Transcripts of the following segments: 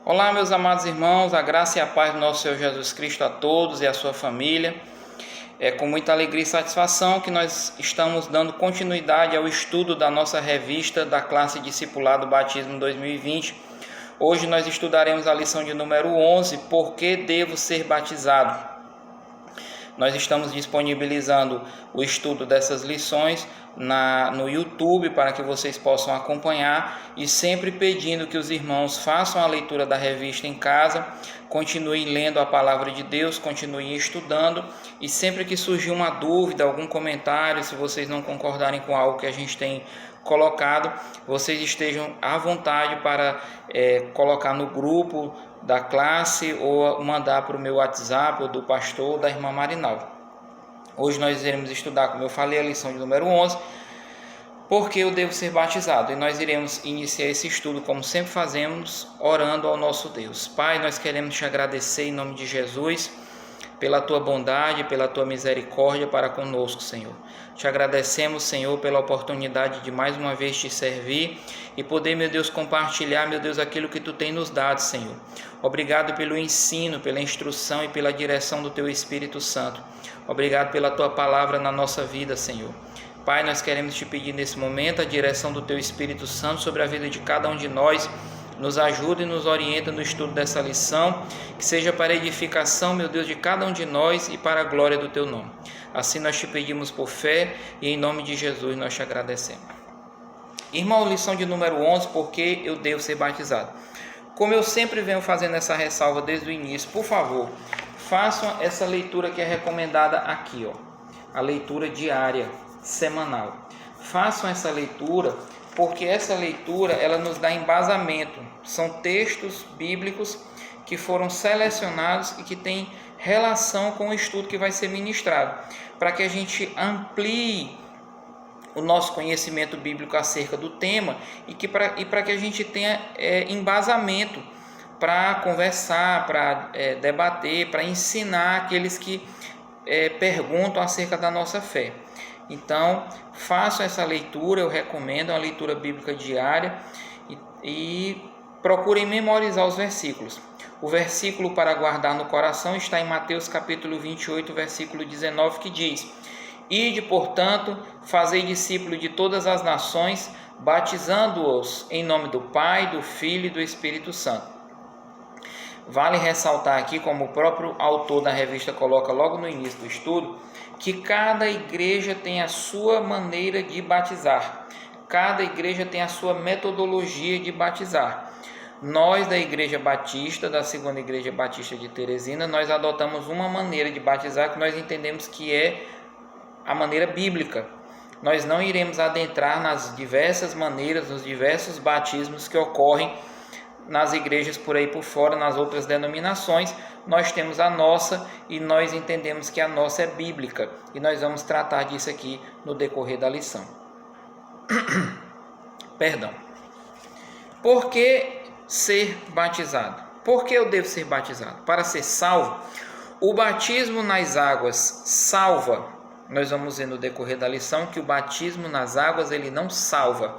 Olá, meus amados irmãos, a graça e a paz do nosso Senhor Jesus Cristo a todos e a sua família. É com muita alegria e satisfação que nós estamos dando continuidade ao estudo da nossa revista da classe Discipulado Batismo 2020. Hoje nós estudaremos a lição de número 11, Por que devo ser batizado? Nós estamos disponibilizando o estudo dessas lições no YouTube para que vocês possam acompanhar e sempre pedindo que os irmãos façam a leitura da revista em casa, continuem lendo a palavra de Deus, continuem estudando e sempre que surgir uma dúvida, algum comentário, se vocês não concordarem com algo que a gente tem colocado, vocês estejam à vontade para colocar no grupo da classe ou mandar para o meu WhatsApp ou do pastor ou da irmã Marinalva. Hoje nós iremos estudar, como eu falei, a lição de número 11, Por que eu devo ser batizado? E nós iremos iniciar esse estudo, como sempre fazemos, orando ao nosso Deus. Pai, nós queremos te agradecer em nome de Jesus, pela tua bondade, pela tua misericórdia para conosco, Senhor. Te agradecemos, Senhor, pela oportunidade de mais uma vez te servir e poder, meu Deus, compartilhar, meu Deus, aquilo que tu tem nos dado, Senhor. Obrigado pelo ensino, pela instrução e pela direção do teu Espírito Santo. Obrigado pela tua palavra na nossa vida, Senhor. Pai, nós queremos te pedir nesse momento a direção do teu Espírito Santo sobre a vida de cada um de nós. Nos ajuda e nos orienta no estudo dessa lição, que seja para a edificação, meu Deus, de cada um de nós e para a glória do teu nome. Assim nós te pedimos por fé e em nome de Jesus nós te agradecemos. Irmão, lição de número 11, Por que eu devo ser batizado? Como eu sempre venho fazendo essa ressalva desde o início, por favor, façam essa leitura que é recomendada aqui, a leitura diária, semanal. Façam essa leitura, porque essa leitura ela nos dá embasamento. São textos bíblicos que foram selecionados e que têm relação com o estudo que vai ser ministrado, para que a gente amplie o nosso conhecimento bíblico acerca do tema e para que a gente tenha embasamento para conversar, para debater, para ensinar aqueles que perguntam acerca da nossa fé. Então, façam essa leitura, eu recomendo, uma leitura bíblica diária e procurem memorizar os versículos. O versículo para guardar no coração está em Mateus capítulo 28, versículo 19, que diz: Ide, portanto, fazei discípulos de todas as nações, batizando-os em nome do Pai, do Filho e do Espírito Santo. Vale ressaltar aqui, como o próprio autor da revista coloca logo no início do estudo, que cada igreja tem a sua maneira de batizar, cada igreja tem a sua metodologia de batizar. Nós da Igreja Batista, da Segunda Igreja Batista de Teresina, nós adotamos uma maneira de batizar que nós entendemos que é a maneira bíblica. Nós não iremos adentrar nas diversas maneiras, nos diversos batismos que ocorrem nas igrejas por aí por fora, nas outras denominações. Nós temos a nossa e nós entendemos que a nossa é bíblica e nós vamos tratar disso aqui no decorrer da lição. Perdão. Por que ser batizado? Por que eu devo ser batizado? Para ser salvo. O batismo nas águas salva. Nós vamos ver no decorrer da lição que o batismo nas águas ele não salva.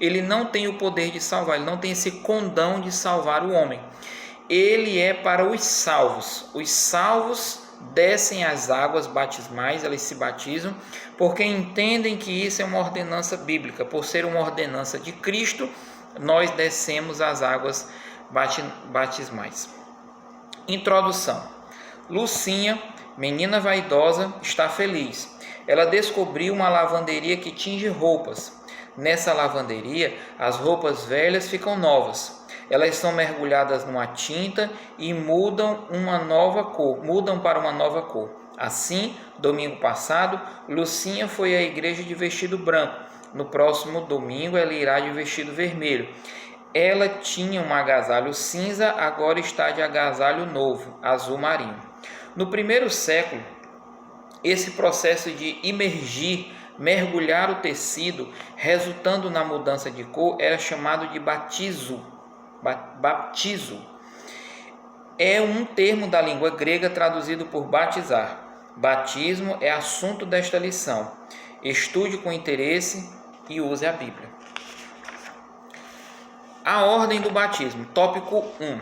Ele não tem o poder de salvar, ele não tem esse condão de salvar o homem. Ele é para os salvos. Os salvos descem às águas batismais, eles se batizam, porque entendem que isso é uma ordenança bíblica. Por ser uma ordenança de Cristo, nós descemos às águas batismais. Introdução. Lucinha, menina vaidosa, está feliz. Ela descobriu uma lavanderia que tinge roupas. Nessa lavanderia, as roupas velhas ficam novas. Elas são mergulhadas numa tinta e mudam para uma nova cor. Assim, domingo passado, Lucinha foi à igreja de vestido branco. No próximo domingo, ela irá de vestido vermelho. Ela tinha um agasalho cinza, agora está de agasalho novo, azul marinho. No primeiro século, esse processo de mergulhar o tecido, resultando na mudança de cor, era chamado de batizo. Baptizo é um termo da língua grega traduzido por batizar. Batismo é assunto desta lição. Estude com interesse e use a Bíblia. A ordem do batismo. Tópico 1.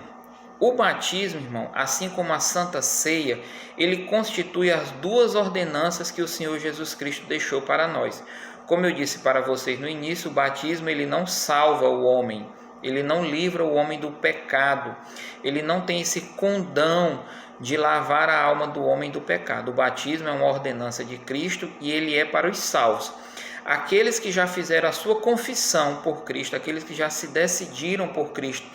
O batismo, irmão, assim como a Santa Ceia, ele constitui as duas ordenanças que o Senhor Jesus Cristo deixou para nós. Como eu disse para vocês no início, o batismo ele não salva o homem, ele não livra o homem do pecado, ele não tem esse condão de lavar a alma do homem do pecado. O batismo é uma ordenança de Cristo e ele é para os salvos. Aqueles que já fizeram a sua confissão por Cristo, aqueles que já se decidiram por Cristo,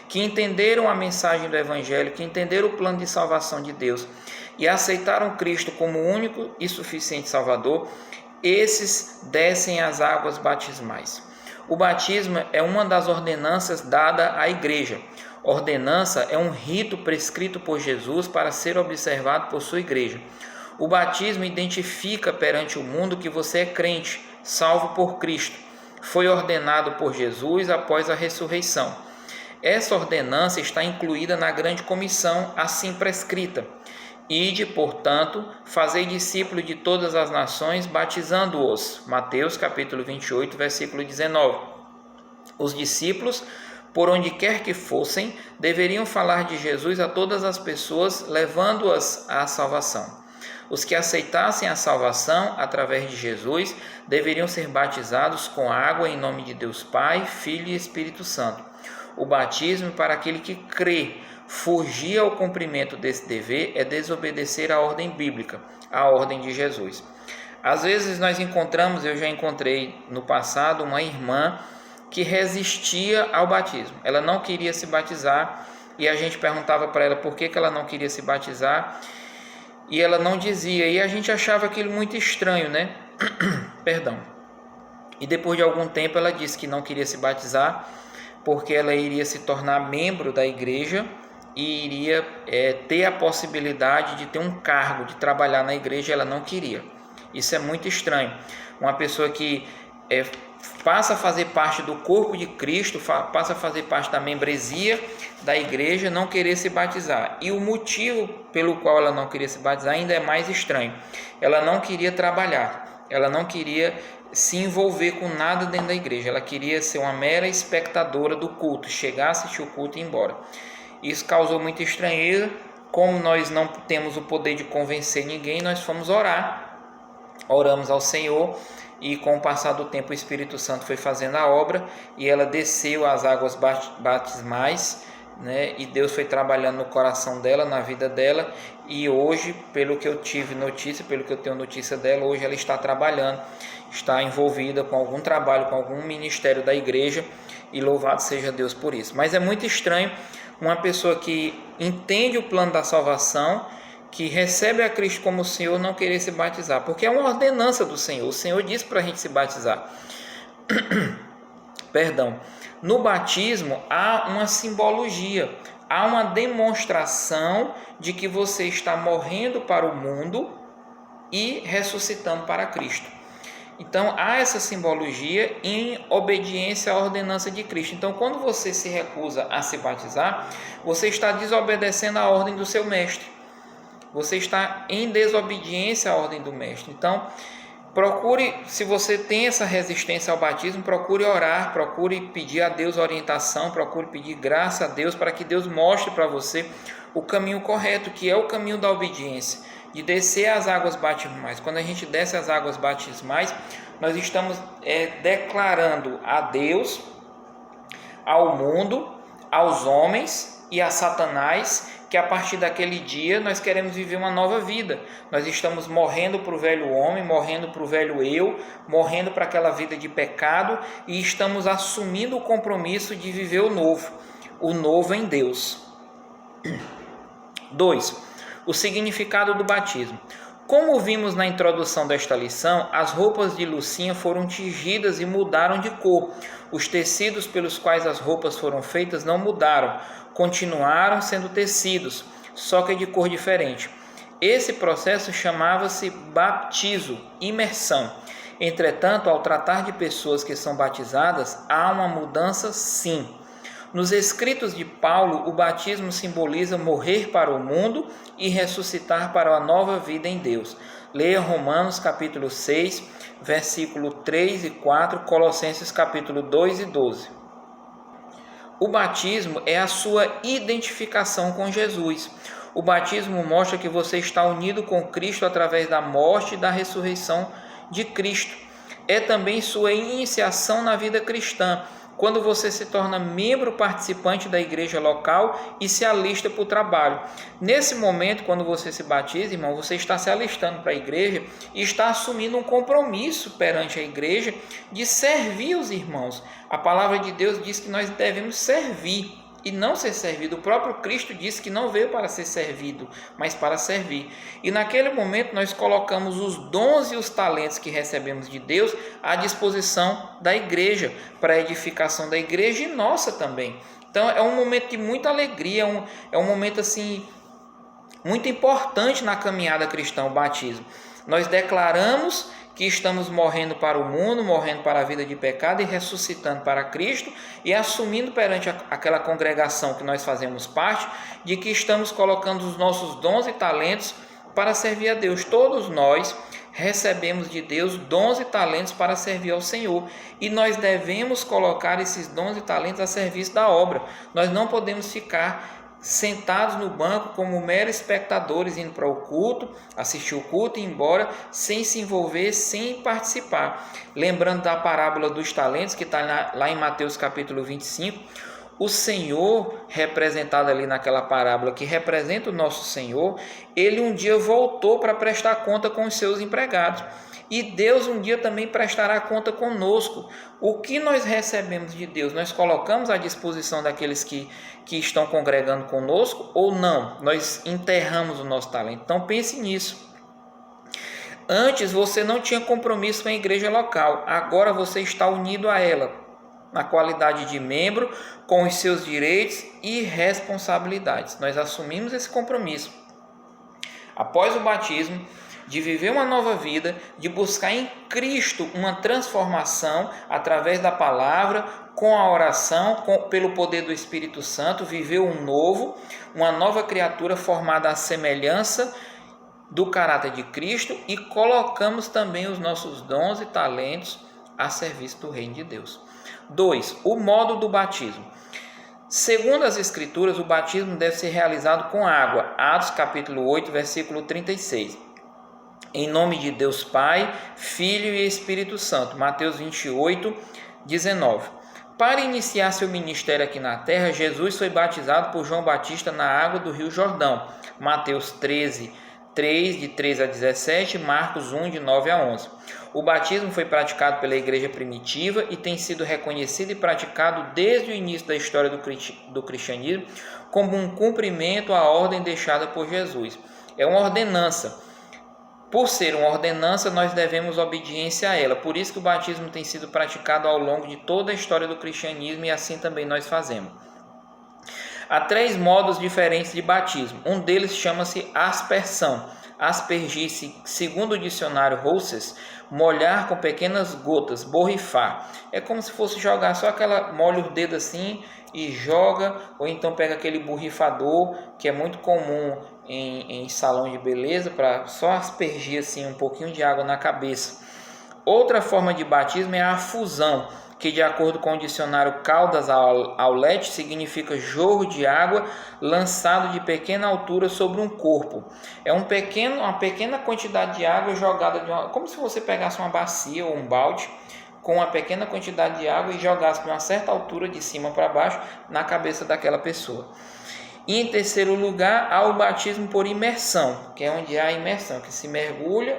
que entenderam a mensagem do Evangelho, que entenderam o plano de salvação de Deus e aceitaram Cristo como único e suficiente Salvador, esses descem as águas batismais. O batismo é uma das ordenanças dada à igreja. Ordenança é um rito prescrito por Jesus para ser observado por sua igreja. O batismo identifica perante o mundo que você é crente, salvo por Cristo. Foi ordenado por Jesus após a ressurreição. Essa ordenança está incluída na grande comissão assim prescrita. Ide, portanto, fazei discípulos de todas as nações, batizando-os. Mateus capítulo 28, versículo 19. Os discípulos, por onde quer que fossem, deveriam falar de Jesus a todas as pessoas, levando-as à salvação. Os que aceitassem a salvação através de Jesus deveriam ser batizados com água em nome de Deus Pai, Filho e Espírito Santo. O batismo para aquele que crê, fugir ao cumprimento desse dever é desobedecer à ordem bíblica, à ordem de Jesus. Às vezes nós encontramos, eu já encontrei no passado, uma irmã que resistia ao batismo. Ela não queria se batizar e a gente perguntava para ela por que ela não queria se batizar e ela não dizia. E a gente achava aquilo muito estranho, né? Perdão. E depois de algum tempo ela disse que não queria se batizar porque ela iria se tornar membro da igreja e iria ter a possibilidade de ter um cargo, de trabalhar na igreja. Ela não queria. Isso é muito estranho. Uma pessoa que passa a fazer parte do corpo de Cristo, passa a fazer parte da membresia da igreja, não querer se batizar. E o motivo pelo qual ela não queria se batizar ainda é mais estranho. Ela não queria trabalhar, ela não queria se envolver com nada dentro da igreja. Ela queria ser uma mera espectadora do culto, chegar, assistir o culto e ir embora. Isso causou muita estranheza. Como nós não temos o poder de convencer ninguém, nós fomos orar. Oramos ao Senhor e com o passar do tempo o Espírito Santo foi fazendo a obra e ela desceu as águas batismais, né? E Deus foi trabalhando no coração dela, na vida dela, e hoje, pelo que eu tive notícia, pelo que eu tenho notícia dela, hoje ela está trabalhando, está envolvida com algum trabalho, com algum ministério da igreja, e louvado seja Deus por isso. Mas é muito estranho uma pessoa que entende o plano da salvação, que recebe a Cristo como Senhor, não querer se batizar, porque é uma ordenança do Senhor. O Senhor disse para a gente se batizar. Perdão. No batismo há uma simbologia, há uma demonstração de que você está morrendo para o mundo e ressuscitando para Cristo. Então há essa simbologia em obediência à ordenança de Cristo. Então quando você se recusa a se batizar, você está desobedecendo a ordem do seu mestre. Você está em desobediência à ordem do mestre. Então, procure, se você tem essa resistência ao batismo, procure orar, procure pedir a Deus orientação, procure pedir graça a Deus para que Deus mostre para você o caminho correto, que é o caminho da obediência, de descer as águas batismais. Quando a gente desce as águas batismais, nós estamos declarando a Deus, ao mundo, aos homens e a Satanás, que a partir daquele dia nós queremos viver uma nova vida. Nós estamos morrendo para o velho homem, morrendo para o velho eu, morrendo para aquela vida de pecado e estamos assumindo o compromisso de viver o novo em Deus. 2. O significado do batismo. Como vimos na introdução desta lição, as roupas de Lucinha foram tingidas e mudaram de cor. Os tecidos pelos quais as roupas foram feitas não mudaram, continuaram sendo tecidos, só que de cor diferente. Esse processo chamava-se batismo, imersão. Entretanto, ao tratar de pessoas que são batizadas, há uma mudança sim. Nos escritos de Paulo, o batismo simboliza morrer para o mundo e ressuscitar para a nova vida em Deus. Leia Romanos capítulo 6, versículo 3 e 4, Colossenses capítulo 2 e 12. O batismo é a sua identificação com Jesus. O batismo mostra que você está unido com Cristo através da morte e da ressurreição de Cristo. É também sua iniciação na vida cristã, quando você se torna membro participante da igreja local e se alista para o trabalho. Nesse momento, quando você se batiza, irmão, você está se alistando para a igreja e está assumindo um compromisso perante a igreja de servir os irmãos. A palavra de Deus diz que nós devemos servir e não ser servido. O próprio Cristo disse que não veio para ser servido, mas para servir. E naquele momento nós colocamos os dons e os talentos que recebemos de Deus à disposição da igreja, para a edificação da igreja e nossa também. Então é um momento de muita alegria, é um momento assim muito importante na caminhada cristã, o batismo. Nós declaramos que estamos morrendo para o mundo, morrendo para a vida de pecado e ressuscitando para Cristo, e assumindo perante aquela congregação que nós fazemos parte, de que estamos colocando os nossos dons e talentos para servir a Deus. Todos nós recebemos de Deus dons e talentos para servir ao Senhor, e nós devemos colocar esses dons e talentos a serviço da obra. Nós não podemos ficar sentados no banco como meros espectadores, indo para o culto, assistir o culto e ir embora, sem se envolver, sem participar. Lembrando da parábola dos talentos, que está lá em Mateus capítulo 25, o Senhor, representado ali naquela parábola, que representa o nosso Senhor, ele um dia voltou para prestar conta com os seus empregados. E Deus um dia também prestará conta conosco. O que nós recebemos de Deus, nós colocamos à disposição daqueles que estão congregando conosco ou não? Nós enterramos o nosso talento. Então pense nisso. Antes você não tinha compromisso com a igreja local, agora você está unido a ela, na qualidade de membro, com os seus direitos e responsabilidades. Nós assumimos esse compromisso. Após o batismo, de viver uma nova vida, de buscar em Cristo uma transformação através da palavra, com a oração, pelo poder do Espírito Santo, viver uma nova criatura formada à semelhança do caráter de Cristo, e colocamos também os nossos dons e talentos a serviço do reino de Deus. 2. O modo do batismo. Segundo as Escrituras, o batismo deve ser realizado com água. Atos capítulo 8, versículo 36. Em nome de Deus Pai, Filho e Espírito Santo. Mateus 28, 19. Para iniciar seu ministério aqui na terra, Jesus foi batizado por João Batista na água do Rio Jordão. Mateus 13, 3, de 13 a 17, Marcos 1, de 9 a 11. O batismo foi praticado pela igreja primitiva e tem sido reconhecido e praticado desde o início da história do cristianismo como um cumprimento à ordem deixada por Jesus. É uma ordenança. Por ser uma ordenança, nós devemos obediência a ela. Por isso que o batismo tem sido praticado ao longo de toda a história do cristianismo, e assim também nós fazemos. Há 3 modos diferentes de batismo. Um deles chama-se aspersão. Aspergir-se, segundo o dicionário Rosses, molhar com pequenas gotas, borrifar. É como se fosse jogar só molha o dedo assim e joga, ou então pega aquele borrifador, que é muito comum em salão de beleza, para só aspergir assim um pouquinho de água na cabeça. Outra forma de batismo é a afusão, que de acordo com o dicionário Caldas Aulet significa jorro de água lançado de pequena altura sobre um corpo. É uma pequena quantidade de água jogada como se você pegasse uma bacia ou um balde com uma pequena quantidade de água e jogasse de uma certa altura de cima para baixo na cabeça daquela pessoa. E em terceiro lugar, há o batismo por imersão, que é onde há a imersão, que se mergulha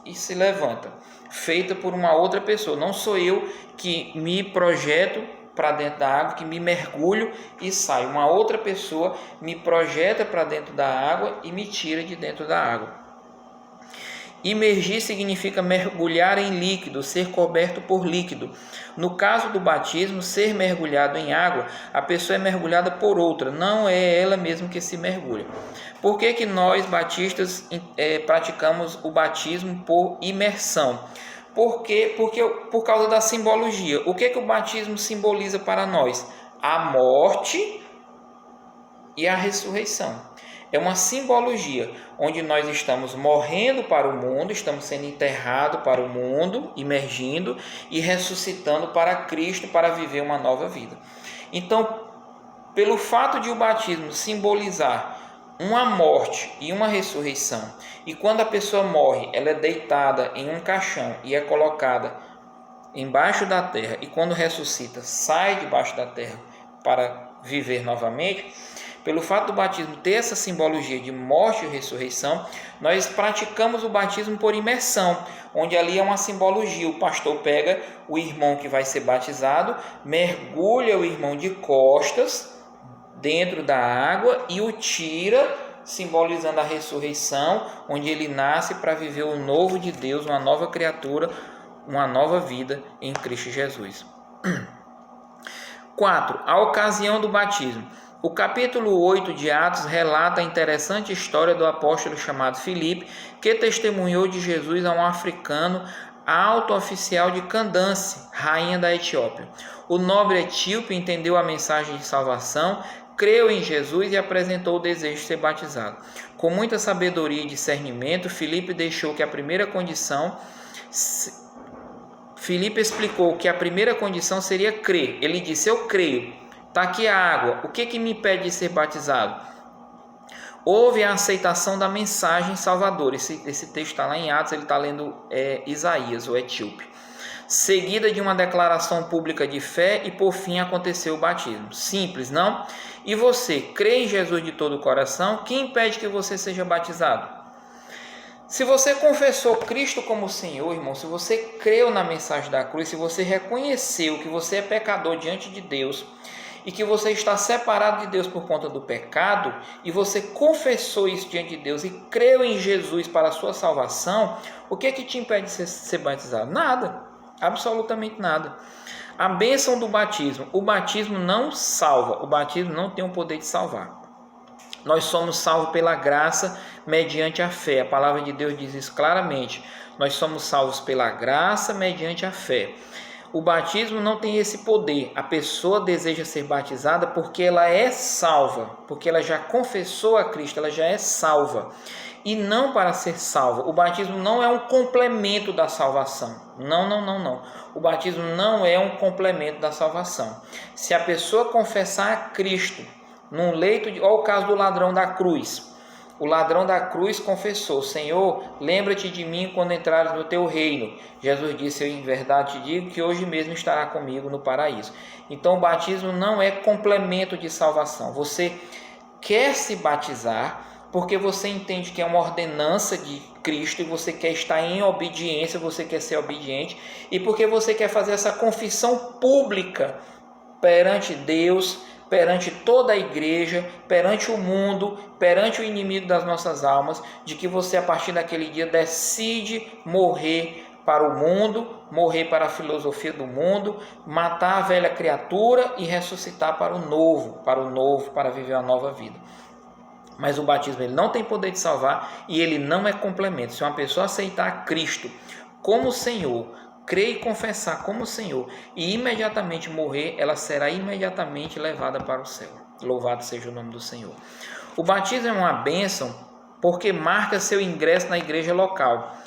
e se levanta, feita por uma outra pessoa. Não sou eu que me projeto para dentro da água, que me mergulho e saio. Uma outra pessoa me projeta para dentro da água e me tira de dentro da água. Imergir significa mergulhar em líquido, ser coberto por líquido. No caso do batismo, ser mergulhado em água, a pessoa é mergulhada por outra, não é ela mesma que se mergulha. Por que nós, batistas, praticamos o batismo por imersão? Porque por causa da simbologia. O que o batismo simboliza para nós? A morte e a ressurreição. É uma simbologia onde nós estamos morrendo para o mundo, estamos sendo enterrados para o mundo, imergindo, e ressuscitando para Cristo para viver uma nova vida. Então, Pelo fato de o batismo simbolizar uma morte e uma ressurreição, e quando a pessoa morre, ela é deitada em um caixão e é colocada embaixo da terra, e quando ressuscita, sai debaixo da terra para viver novamente. Pelo fato do batismo ter essa simbologia de morte e ressurreição, nós praticamos o batismo por imersão, onde ali é uma simbologia. O pastor pega o irmão que vai ser batizado, mergulha o irmão de costas dentro da água e o tira, simbolizando a ressurreição, onde ele nasce para viver o novo de Deus, uma nova criatura, uma nova vida em Cristo Jesus. 4. A ocasião do batismo. O capítulo 8 de Atos relata a interessante história do apóstolo chamado Filipe, que testemunhou de Jesus a um africano alto oficial de Candance, rainha da Etiópia. O nobre etíope entendeu a mensagem de salvação, creu em Jesus e apresentou o desejo de ser batizado. Com muita sabedoria e discernimento, Filipe explicou que a primeira condição seria crer. Ele disse: eu creio, está aqui a água, o que me impede de ser batizado? Houve a aceitação da mensagem salvadora. Esse texto está lá em Atos, ele está lendo Isaías, o etíope. Seguida de uma declaração pública de fé e por fim aconteceu o batismo. Simples, não? E você crê em Jesus de todo o coração? Que impede que você seja batizado? Se você confessou Cristo como Senhor, irmão, se você creu na mensagem da cruz, se você reconheceu que você é pecador diante de Deus e que você está separado de Deus por conta do pecado, e você confessou isso diante de Deus e creu em Jesus para a sua salvação, o que te impede de ser batizado? Nada, absolutamente nada. A bênção do batismo. O batismo não salva, o batismo não tem o poder de salvar. Nós somos salvos pela graça mediante a fé. A palavra de Deus diz isso claramente. Nós somos salvos pela graça mediante a fé. O batismo não tem esse poder. A pessoa deseja ser batizada porque ela é salva, porque ela já confessou a Cristo, ela já é salva. E não para ser salva. O batismo não é um complemento da salvação. Não. O batismo não é um complemento da salvação. Se a pessoa confessar a Cristo num leito de... Olha o caso do ladrão da cruz. O ladrão da cruz confessou: Senhor, lembra-te de mim quando entrares no teu reino. Jesus disse: eu em verdade te digo que hoje mesmo estará comigo no paraíso. Então o batismo não é complemento de salvação. Você quer se batizar porque você entende que é uma ordenança de Cristo e você quer estar em obediência, você quer ser obediente, e porque você quer fazer essa confissão pública perante Deus, perante toda a igreja, perante o mundo, perante o inimigo das nossas almas, de que você a partir daquele dia decide morrer para o mundo, morrer para a filosofia do mundo, matar a velha criatura e ressuscitar para o novo, para viver uma nova vida. Mas o batismo ele não tem poder de salvar e ele não é complemento. Se uma pessoa aceitar Cristo como Senhor, crer e confessar como Senhor e imediatamente morrer, ela será imediatamente levada para o céu. Louvado seja o nome do Senhor. O batismo é uma bênção porque marca seu ingresso na igreja local.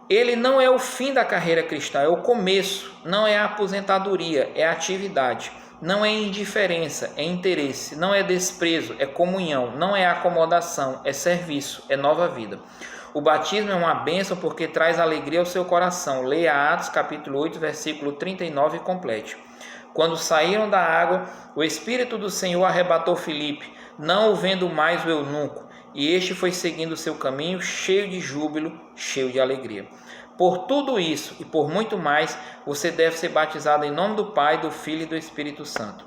Ele não é o fim da carreira cristã, é o começo. Não é a aposentadoria, é a atividade. Não é indiferença, é interesse. Não é desprezo, é comunhão. Não é acomodação, é serviço, é nova vida. O batismo é uma bênção porque traz alegria ao seu coração. Leia Atos capítulo 8, versículo 39 e complete. Quando saíram da água, o Espírito do Senhor arrebatou Filipe, não o vendo mais o eunuco, e este foi seguindo o seu caminho, cheio de júbilo, cheio de alegria. Por tudo isso e por muito mais, você deve ser batizado em nome do Pai, do Filho e do Espírito Santo.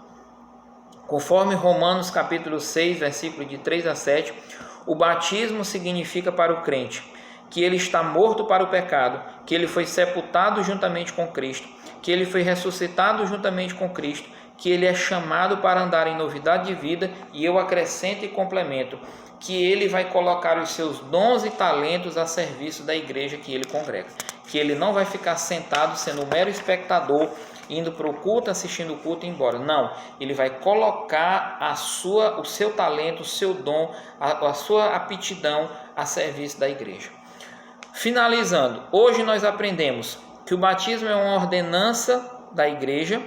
Conforme Romanos capítulo 6, versículo de 3 a 7, o batismo significa para o crente que ele está morto para o pecado, que ele foi sepultado juntamente com Cristo, que ele foi ressuscitado juntamente com Cristo, que ele é chamado para andar em novidade de vida, e eu acrescento e complemento, que ele vai colocar os seus dons e talentos a serviço da igreja que ele congrega, que ele não vai ficar sentado sendo um mero espectador, indo para o culto, assistindo o culto e ir embora. Não, ele vai colocar o seu talento, o seu dom, a sua aptidão a serviço da igreja. Finalizando, hoje nós aprendemos que o batismo é uma ordenança da igreja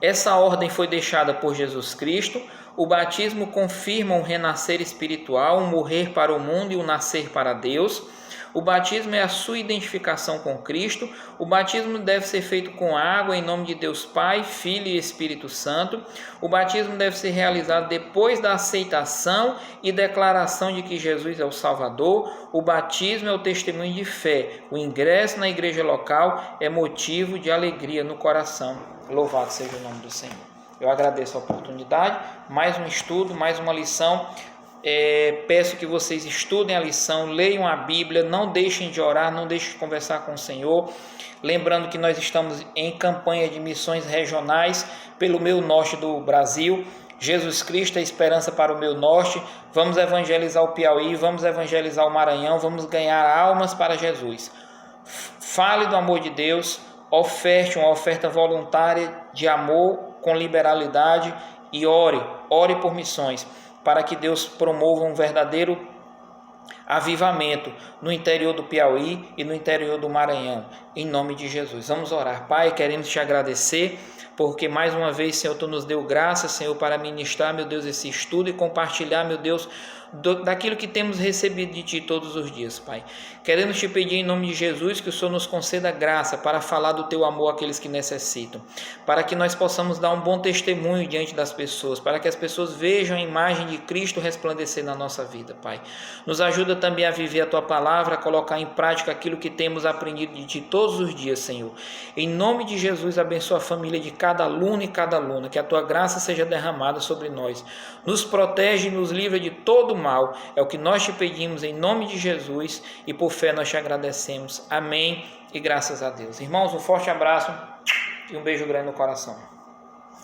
Essa ordem foi deixada por Jesus Cristo. O batismo confirma um renascer espiritual, um morrer para o mundo e um nascer para Deus. O batismo é a sua identificação com Cristo. O batismo deve ser feito com água, em nome de Deus Pai, Filho e Espírito Santo. O batismo deve ser realizado depois da aceitação e declaração de que Jesus é o Salvador. O batismo é o testemunho de fé. O ingresso na igreja local é motivo de alegria no coração. Louvado seja o nome do Senhor. Eu agradeço a oportunidade, mais um estudo, mais uma lição. Peço que vocês estudem a lição, leiam a Bíblia, não deixem de orar, não deixem de conversar com o Senhor. Lembrando que nós estamos em campanha de missões regionais pelo meio norte do Brasil. Jesus Cristo é a esperança para o meio norte. Vamos evangelizar o Piauí, vamos evangelizar o Maranhão, vamos ganhar almas para Jesus. Fale do amor de Deus, oferte uma oferta voluntária de amor com liberalidade e ore por missões, para que Deus promova um verdadeiro avivamento no interior do Piauí e no interior do Maranhão, em nome de Jesus. Vamos orar. Pai, queremos te agradecer, porque mais uma vez, Senhor, Tu nos deu graça, Senhor, para ministrar, meu Deus, esse estudo e compartilhar, meu Deus, daquilo que temos recebido de Ti todos os dias, Pai. Queremos te pedir em nome de Jesus que o Senhor nos conceda graça para falar do Teu amor àqueles que necessitam, para que nós possamos dar um bom testemunho diante das pessoas, para que as pessoas vejam a imagem de Cristo resplandecer na nossa vida, Pai. Nos ajuda também a viver a Tua palavra, a colocar em prática aquilo que temos aprendido de Ti todos os dias, Senhor. Em nome de Jesus, abençoa a família de cada aluno e cada aluna, que a Tua graça seja derramada sobre nós. Nos protege e nos livra de todo mal. É o que nós te pedimos em nome de Jesus e por fé nós te agradecemos. Amém e graças a Deus. Irmãos, um forte abraço e um beijo grande no coração.